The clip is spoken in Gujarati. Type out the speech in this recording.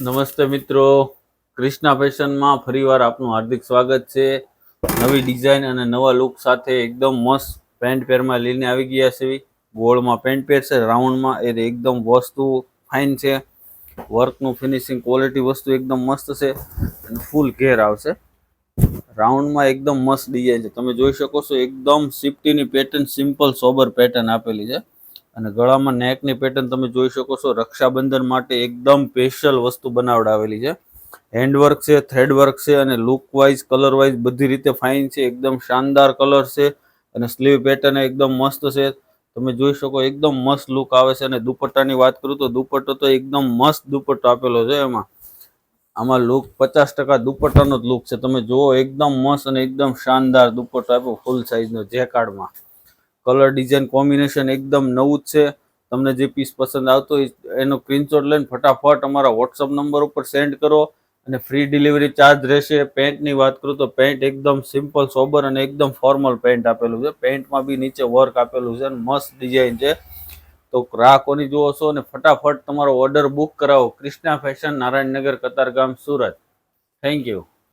નમસ્તે મિત્રો, ક્રિષ્ના ફેશનમાં ફરીવાર આપનું હાર્દિક સ્વાગત છે. નવી ડિઝાઇન અને નવા લુક સાથે એકદમ મસ્ત પેન્ટ પેરમાં લઈને આવી ગયા છે. ગોળમાં પેન્ટ પેર છે, રાઉન્ડમાં એ એકદમ વસ્તુ ફાઇન છે. વર્કનું ફિનિશિંગ ક્વોલિટી વસ્તુ એકદમ મસ્ત છે અને ફૂલ ઘેર આવશે. રાઉન્ડમાં એકદમ મસ્ત ડિઝાઇન છે, તમે જોઈ શકો છો. એકદમ સિફ્ટીની પેટર્ન, સિમ્પલ સોબર પેટર્ન આપેલી છે અને ગળામાં નેકની પેટર્ન તમે જોઈ શકો છો. રક્ષાબંધન માટે એકદમ સ્પેશિયલ વસ્તુ બનાવડાવેલી છે. હેન્ડવર્ક છે, થ્રેડ વર્ક છે અને લુક વાઇઝ, કલર વાઇઝ બધી રીતે ફાઇન છે. એકદમ શાનદાર કલર છે અને સ્લીવ પેટર્ન એકદમ મસ્ત છે. તમે જોઈ શકો એકદમ મસ્ત લુક આવે છે. અને દુપટ્ટાની વાત કરું તો દુપટ્ટો તો એકદમ મસ્ત દુપટ્ટો આપેલો છે. આમાં લુક 50% દુપટ્ટાનો જ લુક છે. તમે જુઓ એકદમ મસ્ત અને એકદમ શાનદાર દુપટ્ટો આપ્યો ફૂલ સાઇઝનો જેકાર્ડમાં. કલર ડિઝાઇન કોમ્બિનેશન એકદમ નવું જ છે. તમને જે પીસ પસંદ આવતો હોય એનો સ્ક્રીનશોટ લઈને ફટાફટ અમારા વોટ્સઅપ નંબર ઉપર સેન્ડ કરો અને ફ્રી ડિલિવરી ચાર્જ રહેશે. પેન્ટની વાત કરું તો પેન્ટ એકદમ સિમ્પલ સોબર અને એકદમ ફોર્મલ પેન્ટ આપેલું છે. પેન્ટમાં બી નીચે વર્ક આપેલું છે અને મસ્ત ડિઝાઇન છે. તો રાહ કોની જુઓ છો અને ફટાફટ તમારો ઓર્ડર બુક કરાવો. Krishna fashion, Narayannagar, Katargam, Surat. Thank you.